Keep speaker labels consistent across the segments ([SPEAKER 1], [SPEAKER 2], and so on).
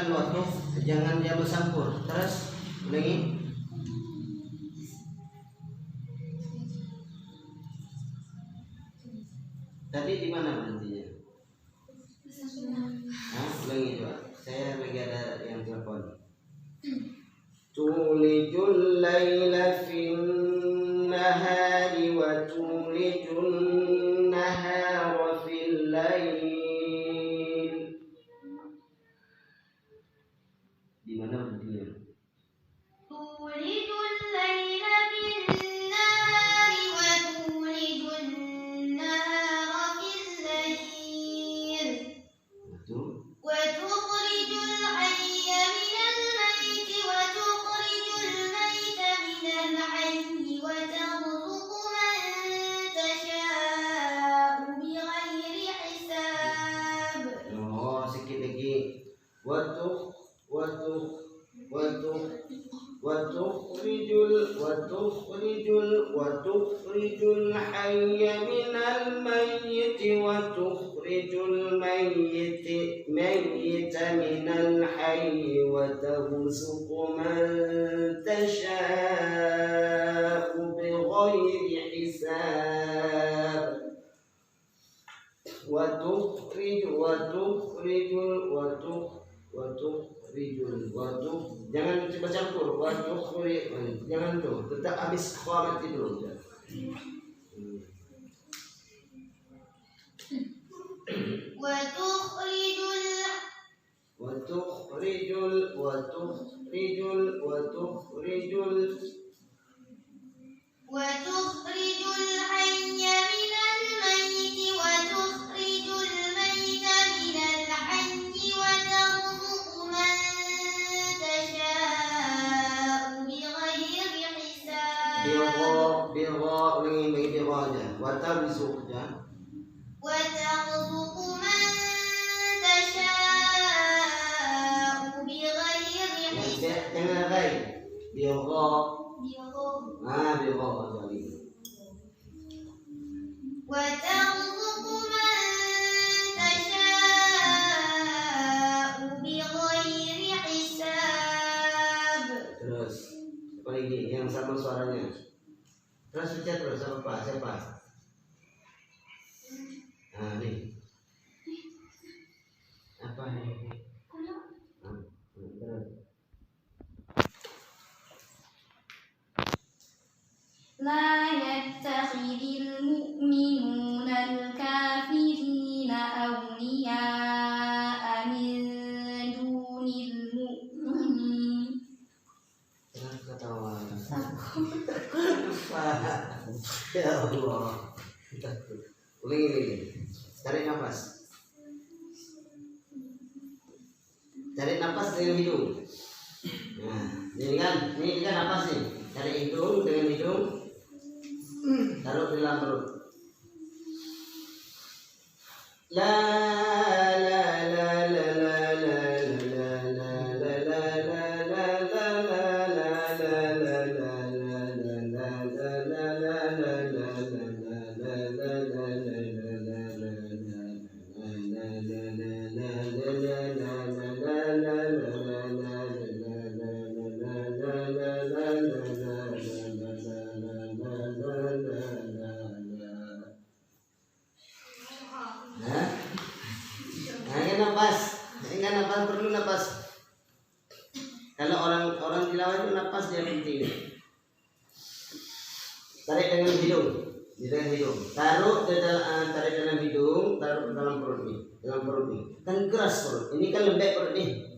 [SPEAKER 1] jangan waktu, jangan dia bersampur. Terus ulangi. Tadi di mana berhentinya? Ulangi coba. Saya lagi ada yang telepon. Tulijul laila fin nahari wa tulijun nahara fil lail. Di mana berhentinya?
[SPEAKER 2] Tulijul laila fin nahari wa tulijun nahara fil lail.
[SPEAKER 1] Betul.
[SPEAKER 2] وتخرج الحي من الميت وتخرج الميت من الحي وترزق من تشاء بغير حساب.
[SPEAKER 1] Oh, sikit lagi. وتخرج الحي من الميت وتخرج الميت من الحي وترزق من تشاء بغير حساب. Jangan coba campur. Jangan tuh, tetap habis khawamat dulu.
[SPEAKER 2] وتخرج الحي من الميت وتخرج الميت من الحي وترزق من تشاء بغير حساب. وترزق من تشاء بغير حساب. وترزق من تشاء بغير حساب.
[SPEAKER 1] Terus apa lagi yang sama suaranya? Terus baca terus siapa? Nah, nih. Apa ini? Terus.
[SPEAKER 2] لا يتخذ المؤمنون الكافرين أولياء من دون المؤمنين.
[SPEAKER 1] Jangan ketawa. Ya Allah. Ulangi. Tarik nafas. Tarik nafas dengan hidung. Nah, ini kan nafas nih. Tarik hidung dengan hidung. Taruh di dalam perut. La la la la la la la la la la la perlu napas. Kalau orang tilawah itu napas dia penting. Tarik dengan hidung, tarik dalam hidung, taruh dalam perut nih, kan keras perut. Ini kan lembek perut nih.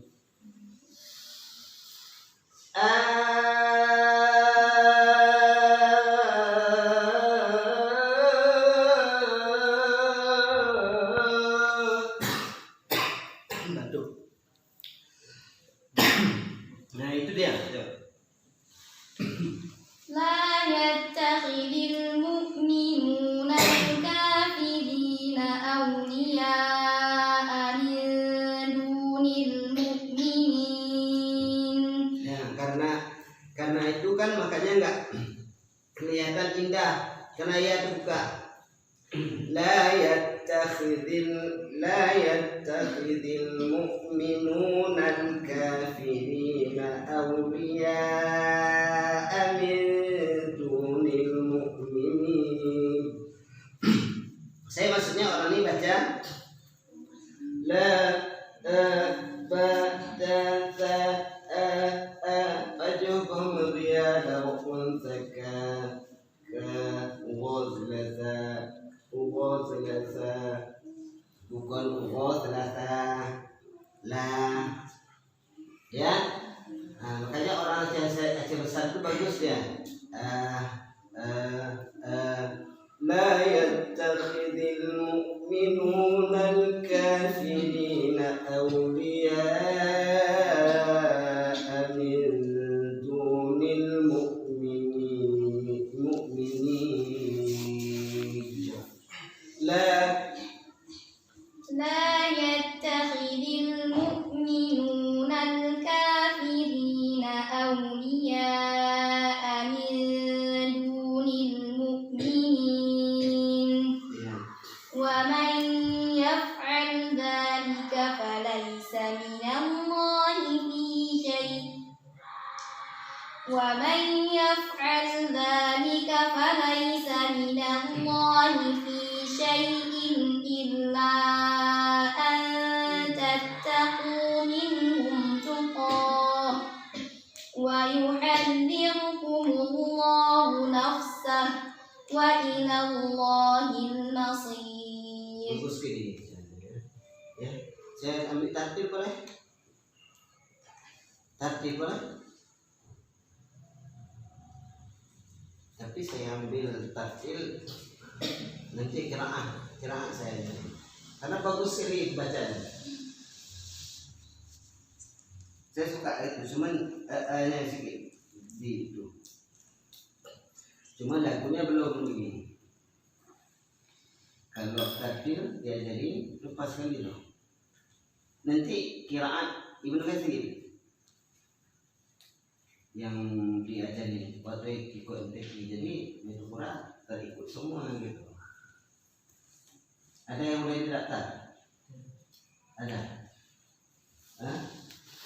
[SPEAKER 1] Nah itu dia.
[SPEAKER 2] لا يتخذ المؤمنون الكافرين أولياء من دون المؤمنين.
[SPEAKER 1] Ya, karena itu kan makanya enggak kelihatan indah karena ya terbuka. La yatta يتخذ المؤمنون الكافرين أولياء من دون المؤمنين. Saya maksudnya orang ini baca la ba da ta ajukum riyada wa unsaka ka wazlasa bukan wazlasa la ya. Makanya orang Aceh besar itu bagus ya. La yattakhidil mu'minuna al-kafirina awliya'a min dunil mu'minin. La
[SPEAKER 2] يتخذ المؤمنون الكافرين أولياء من دون المؤمنين ومن يفعل ذلك فليس من الله في شيء إلا أن تتقوا منهم تقاه ويحذركم الله نفسه وإلى الله المصير.
[SPEAKER 1] Bagus gini ya. Saya ambil tartib boleh? Tartib boleh? Tapi saya ambil tartil nanti kiraat saya karena bagus sekali bacaan. Saya suka itu, cuman hanya sedikit di itu. Cuma lagunya belum begini. Kalau tartil dia jadi lepaskan dulu. Nanti kiraat Ibnu Katsir yang diajari waktu ikut MTQ, jadi itu kurang terikut semua gitu. Ada yang mulai terdaftar? Ada?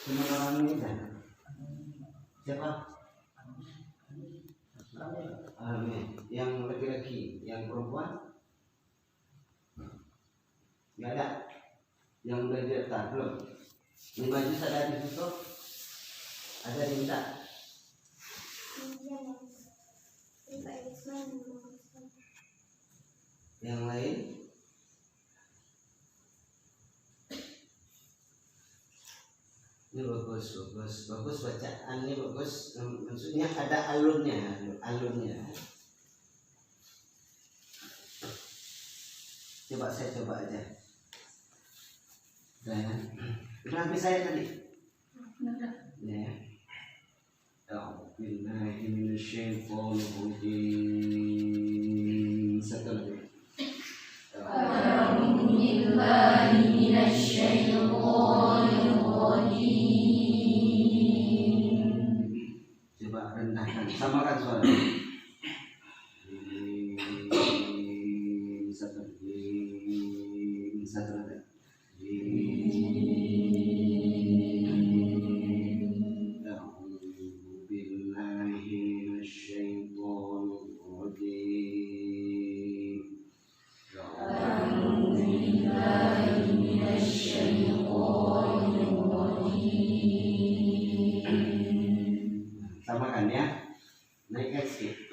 [SPEAKER 1] Cuma orang ini kan? Siapa? Amin. Yang laki-laki, yang perempuan? Nggak ada? Yang mulai terdaftar belum? 5 juz ada ditutup? Ada diminta? Yang lain? Ini bagus bacaannya bagus, maksudnya ada alurnya. Coba saya coba aja. Udah habis saya tadi. Ya. A'udzubillahi minasyaitonir rajim. Satu lagi. A'udzubillahi minasyaitonir rajim. Coba rendahkan, samakan suara. Satu lagi. Samakan ya, naikkan sedikit.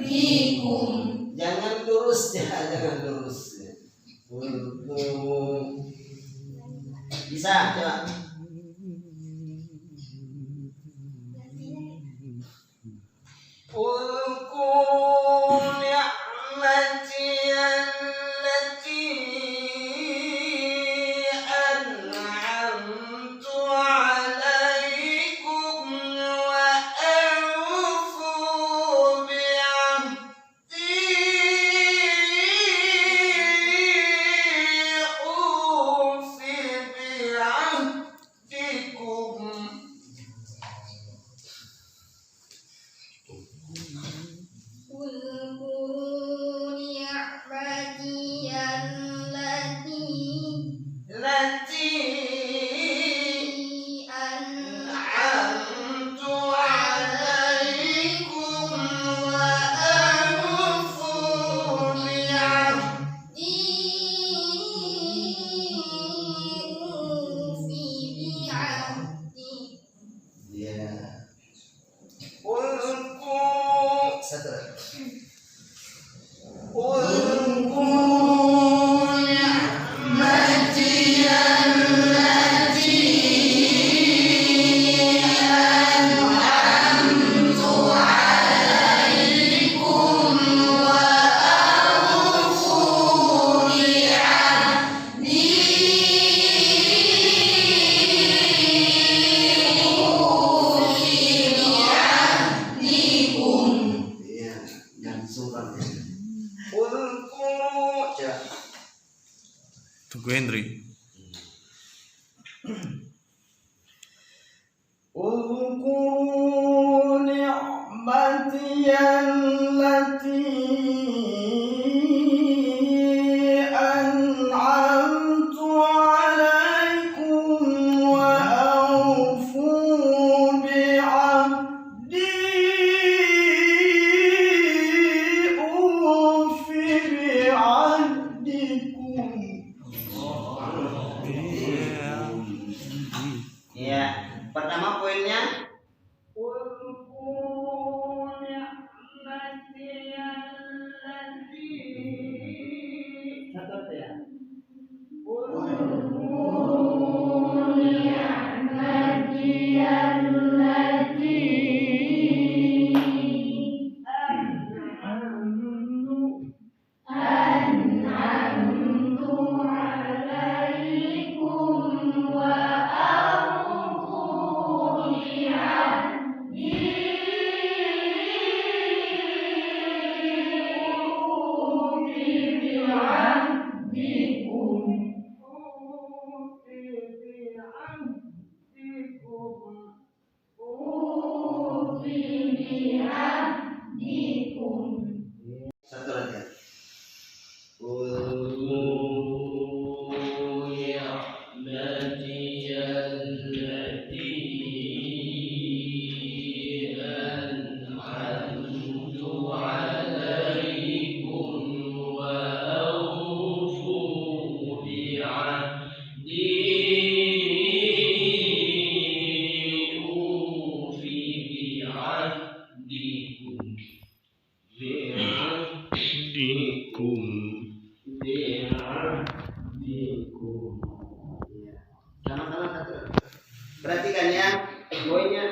[SPEAKER 2] Bikum
[SPEAKER 1] Bisa coba.
[SPEAKER 3] Tunggu Henry.
[SPEAKER 4] Uzkuru ni'mati allati an'amtu 'alaikum wa awfu bi'ahdi ufi bi'ahdikum.
[SPEAKER 1] Ya, pertama poinnya satu lagi. Sama-sama satu. Perhatikan ya, poinnya.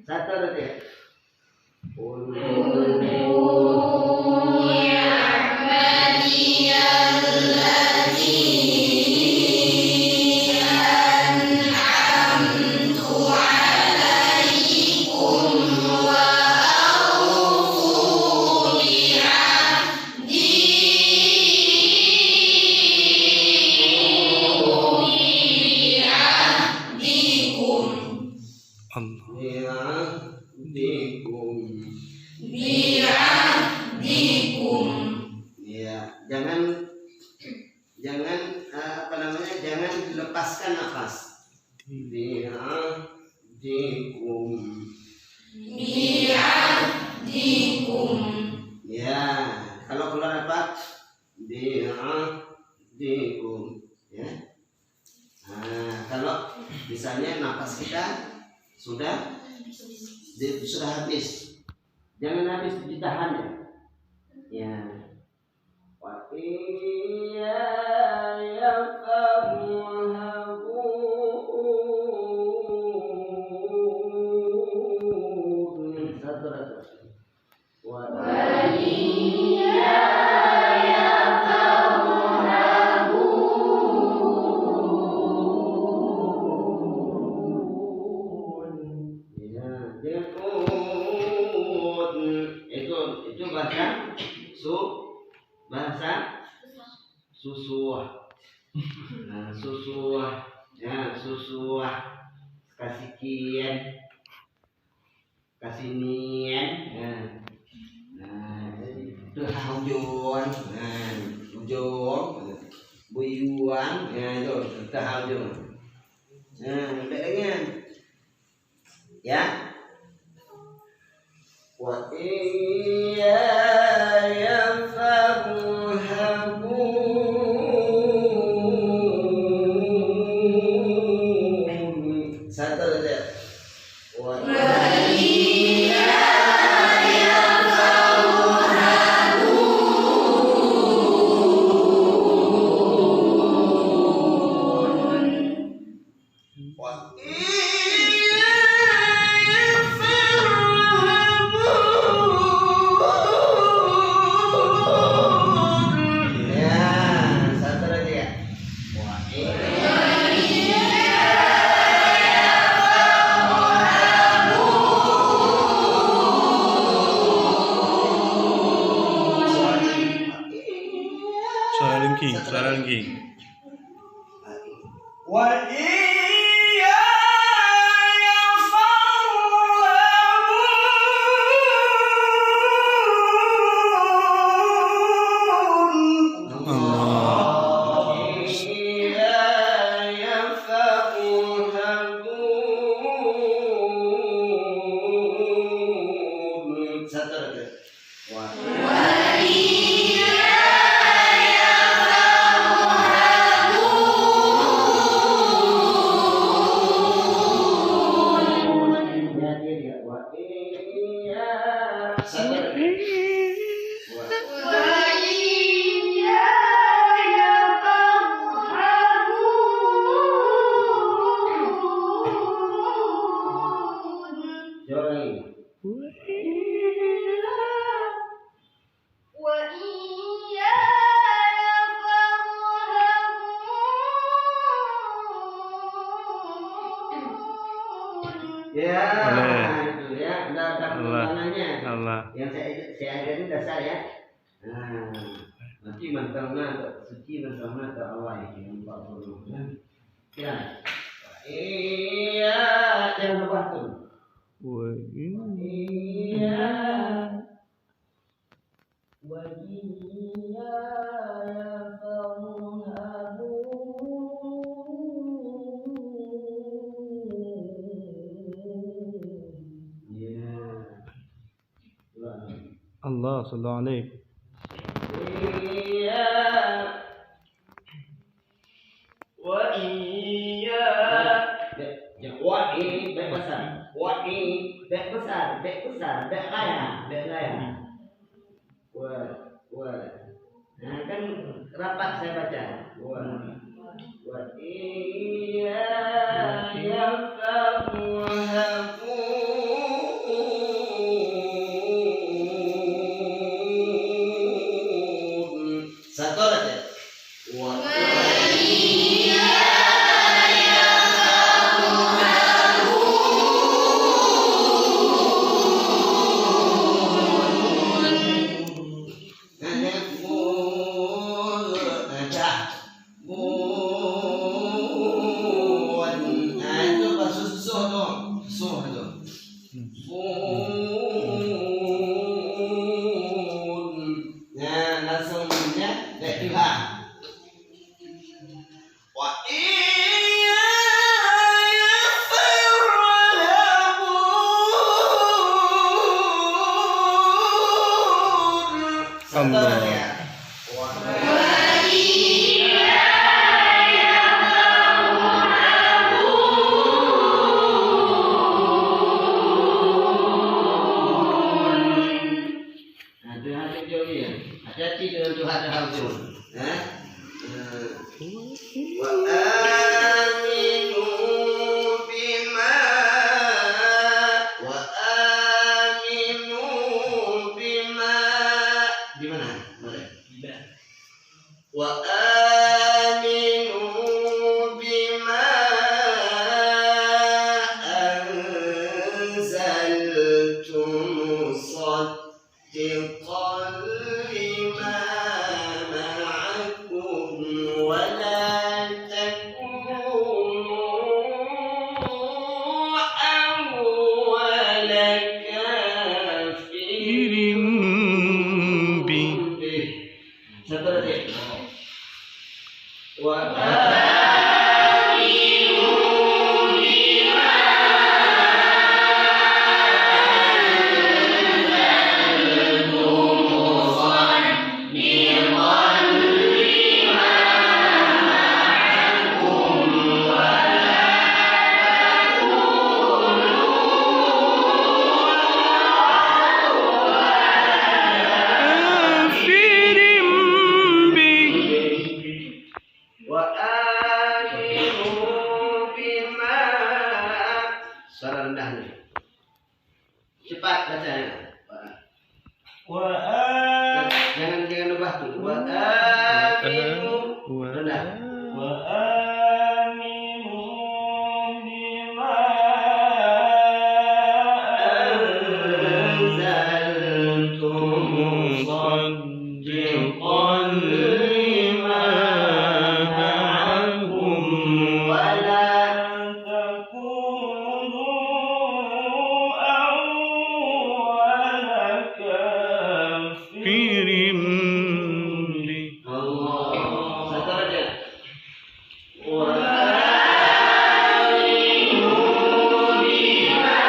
[SPEAKER 1] Satu lagi. Ya, jangan apa namanya, jangan bi'ahdikum. Ya. Nah, kalau misalnya napas kita sudah habis, jangan habis, ditahan ya. Ya. Wa iya yafqahun. Satu lagi. Wa itu bahasa susuah. Nah, susuah, ya susuah, kasih kian, kasih nian, nah itu haujuan, ujung, buyuan, ya itu haujuan. Nah, dengan ya. Wa iya yafqahun. Satu saja. Wa iya yafqahun. Wa
[SPEAKER 3] Suara lengking.
[SPEAKER 4] Wa iya yafqahun.
[SPEAKER 1] Satu lagi. Ya, itu ya, ada pengulangannya. Yang saya ajarin dasar ya. Nah, nanti mantapnya suci bersama Allah yang 40. Ya. Iya, jangan lupa tuh. Iya. Wa iya
[SPEAKER 3] Allah sallallahu alaihi.
[SPEAKER 1] Iya. Wa iya. Ya wa ini baik besar. Wa ini baik besar, baik raya. Wa. Nah, kan rapat saya baca. Wa iya yafqahun. Satu aja. Wa iya
[SPEAKER 3] Allah.
[SPEAKER 1] pantun. Wa aminu bima di mana? Boleh. Wa aminu bima anzaltu musaddiqan lima ma'akum wa la takunu awwala kafirin bih. Satu lagi. Wa aminu bima anzaltu musaddiqan lima ma'akum wa la
[SPEAKER 3] kafirin bih.
[SPEAKER 1] wa aminu bima. Suara rendah nih. Cepat bacanya. Jangan ubah tuh. Wa aminu rendah.
[SPEAKER 4] Wa aminu bima
[SPEAKER 1] Anzaltu
[SPEAKER 3] musaddiqan lima ma'akum
[SPEAKER 1] wa la
[SPEAKER 4] takunu awwala kafirin
[SPEAKER 3] kafirin bih.
[SPEAKER 1] Allah. Satu aja. Wa aminu bima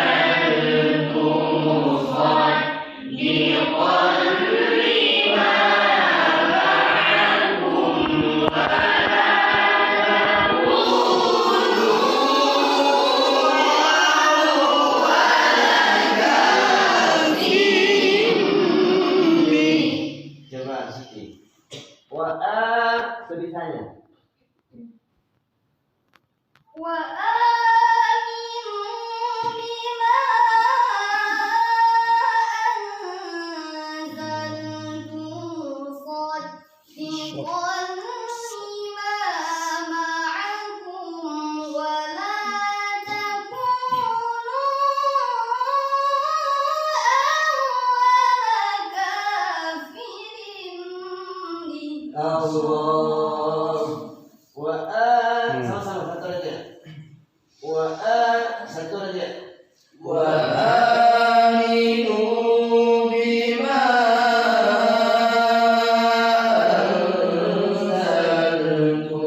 [SPEAKER 1] anzaltu musaddiqan lima ma'akum wa la coba Siti. Wa tulisannya.
[SPEAKER 2] Wa aminu bima anzaltu musaddiqan lima ma'akum wa la takunu awwala kafirin bih.
[SPEAKER 1] Allah. Wa sama-sama satu aja. Wa satu aja. Wa aminu bima anzaltu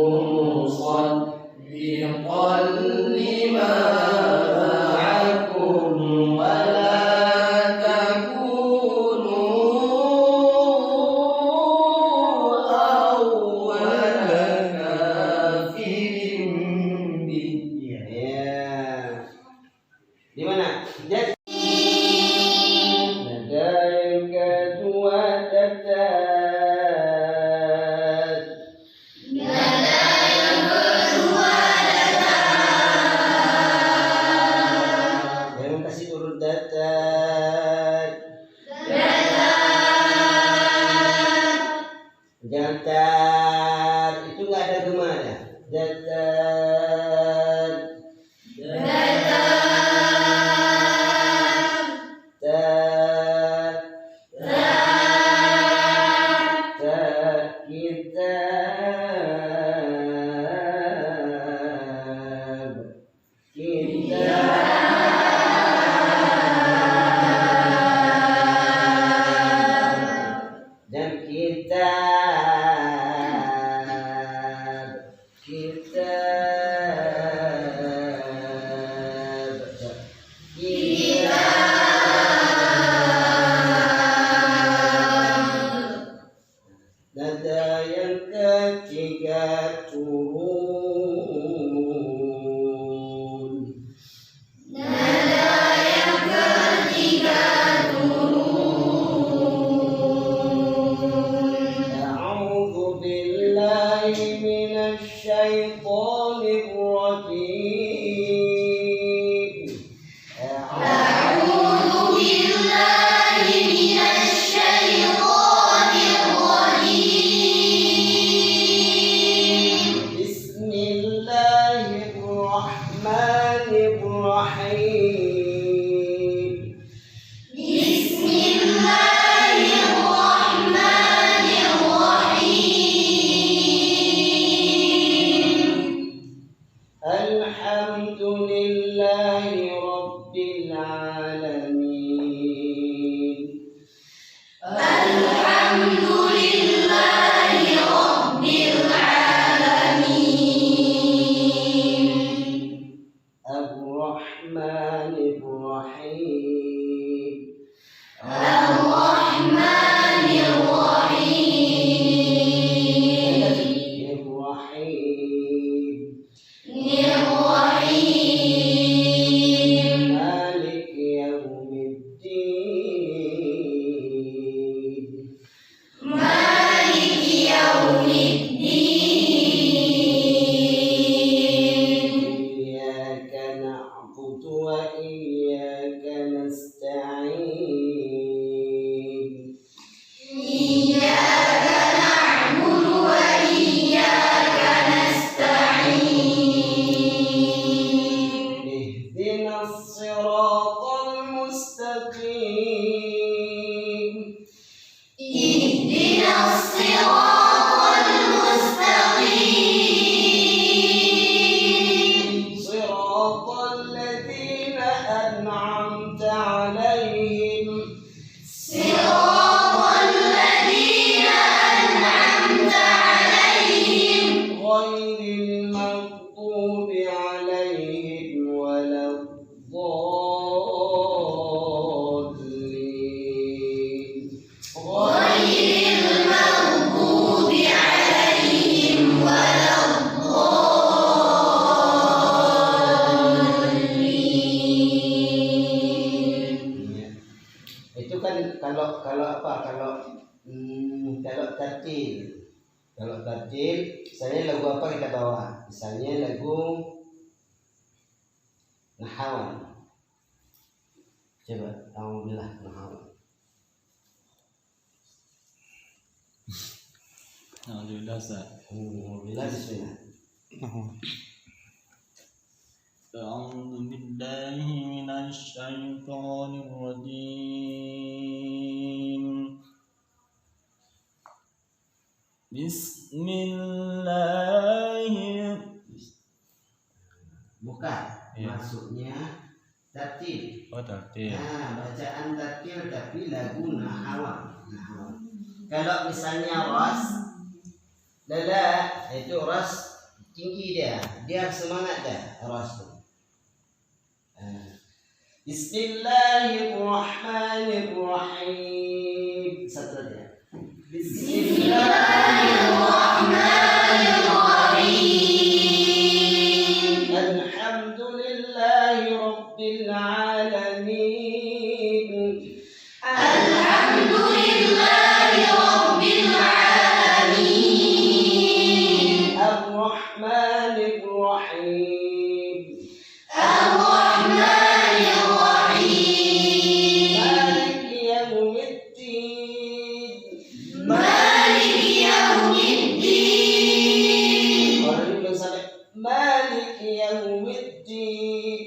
[SPEAKER 1] musaddiqan lima ma'akum wa la takunu awwala kafirin bih. Ya. Di mana? Jadi ladaika dua datat. Jangan kasih urut datat. Jangan tat. Itu nggak ada gema ya. Datat. Dan kita Itu kan kalau apa? Kalau tartil. Kalau tartil, misalnya lagu apa kita bawa? Misalnya lagu Nahawan. Coba, alhamdulillah Nahawan.
[SPEAKER 4] Alhamdulillah, Ustaz.
[SPEAKER 1] Alhamdulillah, bismillah.
[SPEAKER 4] أعوذ بالله من الشيطان الرجيم بسم الله.
[SPEAKER 1] Bukan,
[SPEAKER 4] Ya.
[SPEAKER 1] maksudnya tartil.
[SPEAKER 4] Oh, tartil.
[SPEAKER 1] Nah, bacaan tartil tapi lagu Nahawan. Kalau misalnya ras, lala itu ras tinggi dia semangat dah ras tu. Bismillahirrahmanirrahim. Satu lagi. Bismillahirrahmanirrahim. Alhamdulillahi rabbil alamin.
[SPEAKER 2] Alhamdulillahi Rabbil Alamin.
[SPEAKER 1] Ar-Rahmanir Rahim.
[SPEAKER 2] Ar-Rahmanir Rahim.
[SPEAKER 1] Maliki yaumiddin.
[SPEAKER 2] Maliki Yaumiddin.
[SPEAKER 1] Orang ini belum sampai. Maliki yaumiddin.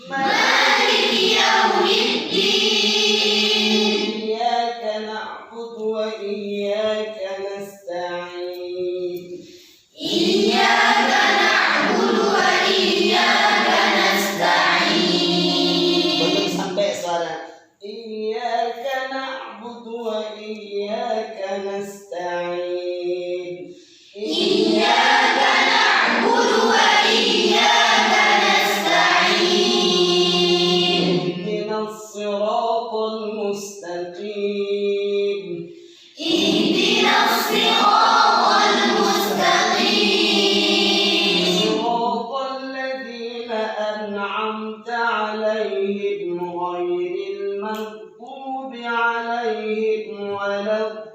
[SPEAKER 2] Maliki Yaumiddin.
[SPEAKER 1] Iyyaka na'budu wa iyyaka nasta'in.
[SPEAKER 2] Iyyaka na'budu wa iyyaka nasta'in.
[SPEAKER 1] Belum sampai suara. Iyyaka na'budu wa iyyaka nasta'in.
[SPEAKER 2] Iyyaka na'budu wa iyyaka nasta'in.
[SPEAKER 1] Ihdinas siratal mustaqim.
[SPEAKER 2] Ihdinas siratal mustaqim.
[SPEAKER 1] Siratal ladzina an'amta 'alaihim ghairil maghdubi 'alaihim waladdallin.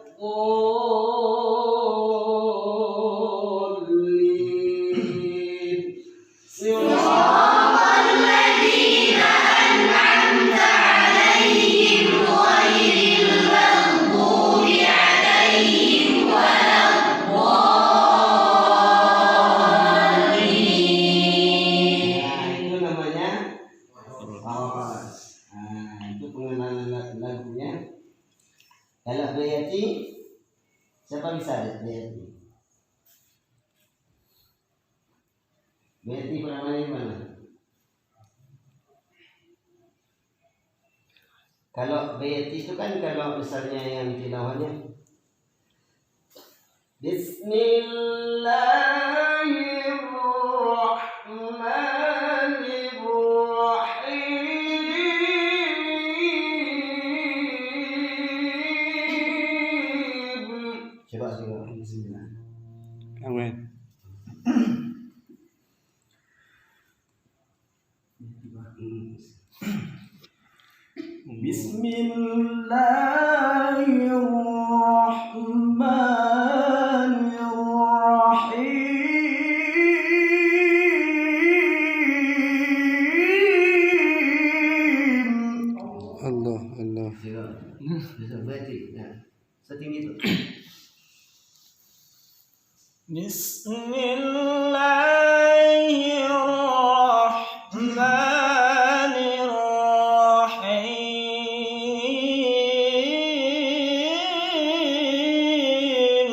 [SPEAKER 2] Siratal ladzina an'amta 'alaihim ghairil maghdubi 'alaihim waladdallin.
[SPEAKER 1] Nah, itu namanya awas. Nah, itu pengenalan lagunya. Kalau Bayati, siapa bisa lihat Bayati? Bayati pernah main di mana? Kalau Bayati itu kan kalau misalnya yang tilawahnya Bismillahirrahmanirrahim. Coba bismillah.
[SPEAKER 3] Amin.
[SPEAKER 1] Bismillahirrahmanirrahim.
[SPEAKER 3] Allah, Allah.
[SPEAKER 1] Bisa baca. Nah, setinggi itu.
[SPEAKER 4] Bismillahirrahmanirrahim.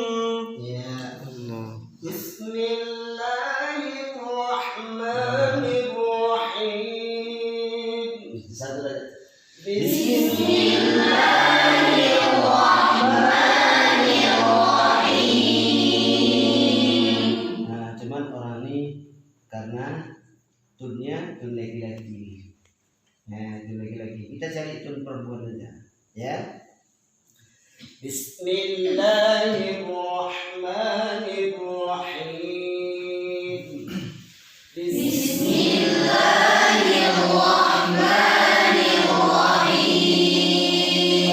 [SPEAKER 1] Ya.
[SPEAKER 3] Allah.
[SPEAKER 1] Bismillahirrahmanirrahim. Satu lagi.
[SPEAKER 2] Bismillahirrahmanirrahim.
[SPEAKER 1] Nah, cuman orang ini karena tunnya tun laki-laki. Nah, tun laki-laki. Kita cari tun perempuan aja, ya. Bismillahirrahmanirrahim.
[SPEAKER 2] Bismillahirrahmanirrahim.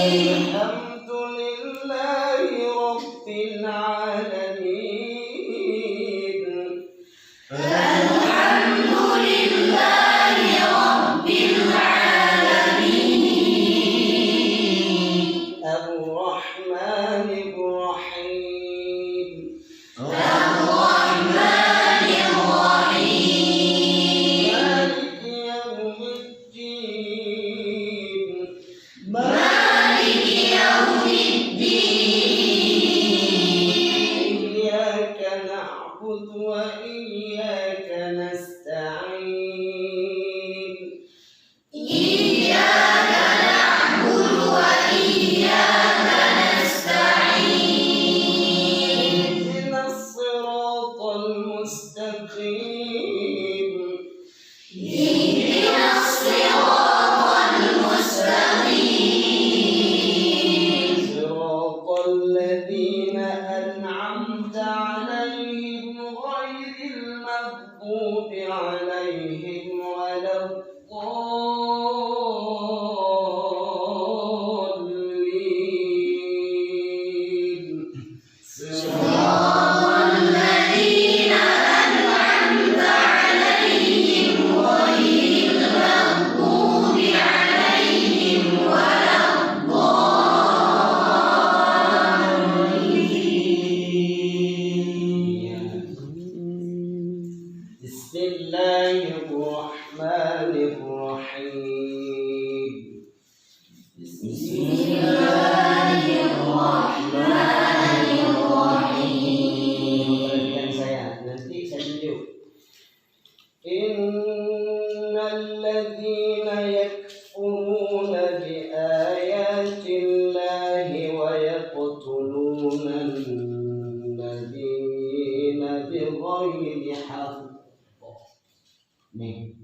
[SPEAKER 1] Nih.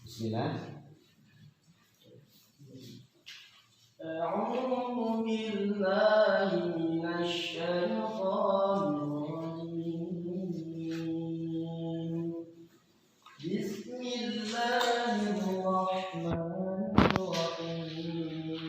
[SPEAKER 1] Bismillah.
[SPEAKER 4] أعوذ بالله من الشيطان الرجيم بسم الله الرحمن الرحيم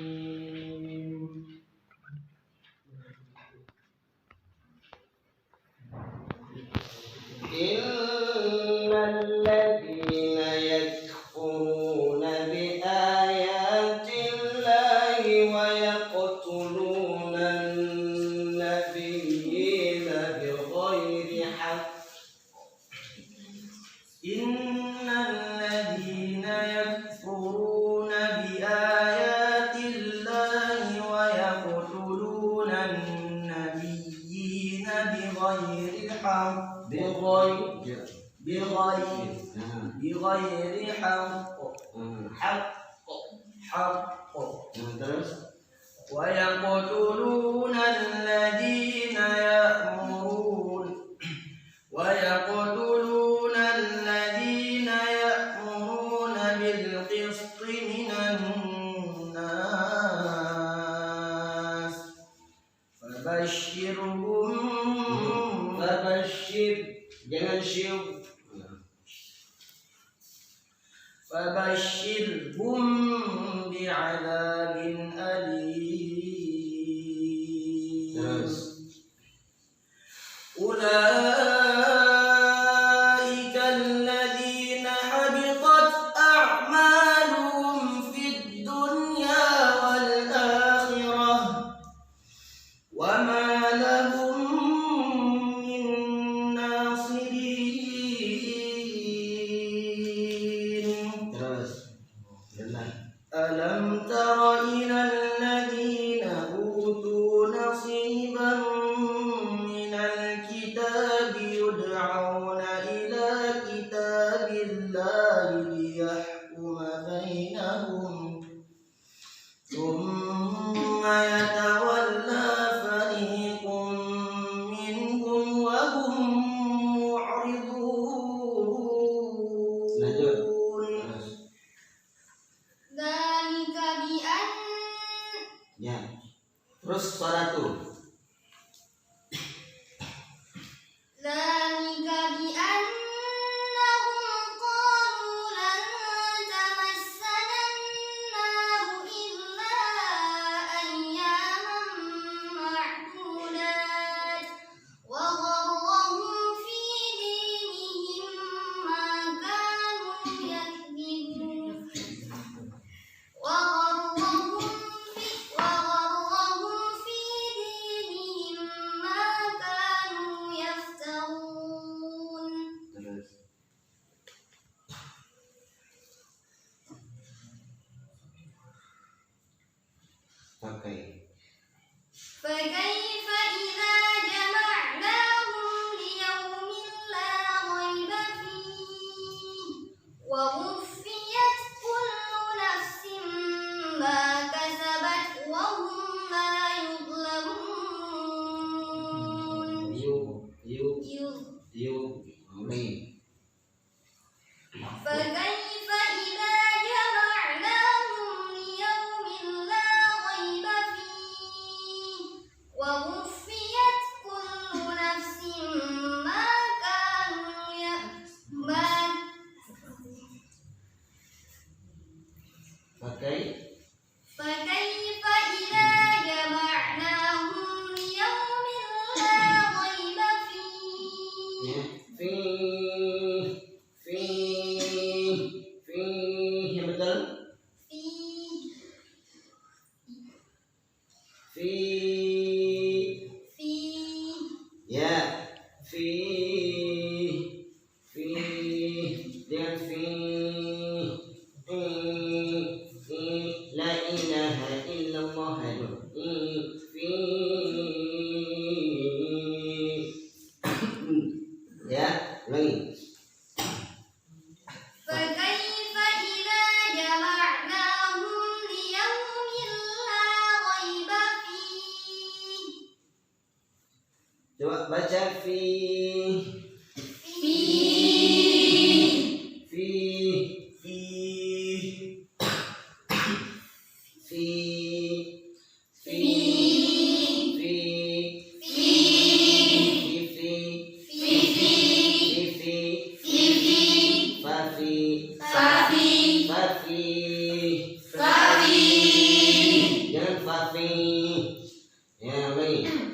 [SPEAKER 1] إن الذين يكفرون بآيات الله ويقتلون النبيين بغير حق
[SPEAKER 4] إن الذين يكفرون بآيات الله ويقتلون النبيين بغير الحق بغير حق
[SPEAKER 1] Terus
[SPEAKER 4] ويقتلون الذين يأمرون بالقسط من الناس
[SPEAKER 1] jangan syiu.
[SPEAKER 4] فبشرهم بعذاب أليم
[SPEAKER 1] Terus
[SPEAKER 4] أولئك الذين حبطت أعمالهم في الدنيا والآخرة وما لهم من ناصرين
[SPEAKER 1] terus jalan.
[SPEAKER 4] ألم تر إلى الذين أوتوا نصيبا من الكتاب يدعون إلى كتاب الله ليحكم بينهم ثم يتولى فريق منهم وهم
[SPEAKER 1] Lanjut.
[SPEAKER 4] معرضون
[SPEAKER 1] Terus
[SPEAKER 2] ذلك بأن
[SPEAKER 1] ya. Terus suara tuh.
[SPEAKER 2] ذلك بأنهم قالوا لن تمسنا النار إلا أياما معدودات وغرهم في دينهم ما كانوا يكذبون وغرهم في دينهم ما كانوا يفترون
[SPEAKER 1] Terus pakai.
[SPEAKER 2] فكيف إذا جمعناهم ليوم لا ريب فيه ووفيت كل نفس ما كسبت وهم لا يظلمون
[SPEAKER 1] Nih.
[SPEAKER 2] فكيف إذا جمعناهم ليوم لا ريب فيه ووفيت كل نفس ما كانوا
[SPEAKER 1] Pakai.
[SPEAKER 2] فكيف إذا جمعناهم ليوم لا ريب فيه
[SPEAKER 1] Ya. Yang betul.
[SPEAKER 2] فيه
[SPEAKER 1] Ya. Jangan Coba baca fi.
[SPEAKER 2] Fi.
[SPEAKER 1] Fi.
[SPEAKER 4] Fi.
[SPEAKER 1] Fi. Fi. Fi. Jangan fafi. Ya, baik.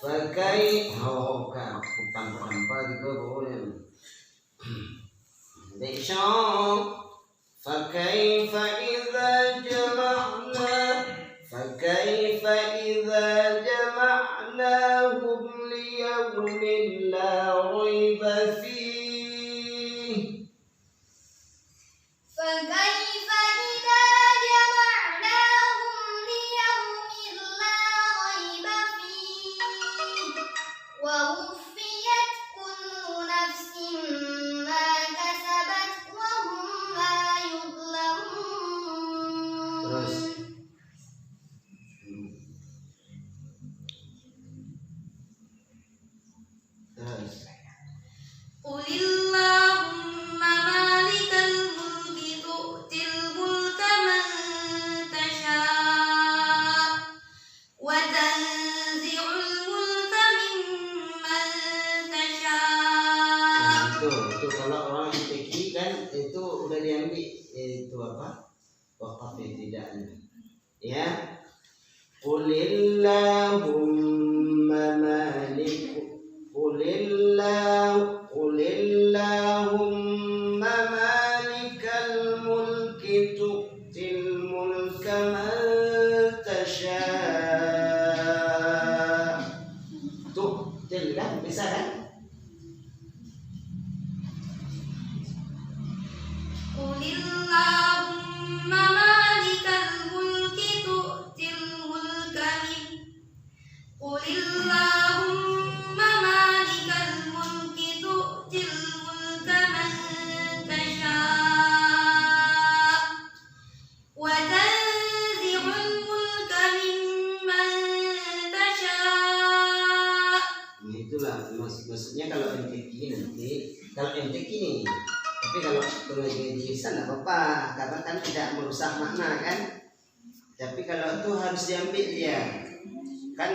[SPEAKER 1] Fakai. Oh, bukan tanpa gitu boleh. Besok. فكيف إذا جمعناهم ليوم لا ريب فيه
[SPEAKER 2] فكيف إذا جمعناهم ليوم لا ريب فيه ووفيت كل نفس ما كسبت وهم لا
[SPEAKER 1] Terus
[SPEAKER 2] يظلمون قل اللهم مالك الملك تؤتي الملك من تشاء وتنزع الملك ممن تشاء
[SPEAKER 1] itu kalau orang fikih kan itu udah diambil itu apa wakaf tidaknya ya Qulillahumma malikal mulki tu'til mulka man tasha' tu'til kan bisa kan
[SPEAKER 2] قل اللهم مالك الملك تؤتي الملك قل اللهم مالك الملك تؤتي الملك من تشاء وتنزع الملك ممن تشاء.
[SPEAKER 1] Itulah maksudnya kalau MTQ nanti kalau MTQ ini tapi kalau tulisnya di sana apa-apa karena kan tidak merusak makna kan tapi kalau itu harus diambil dia kan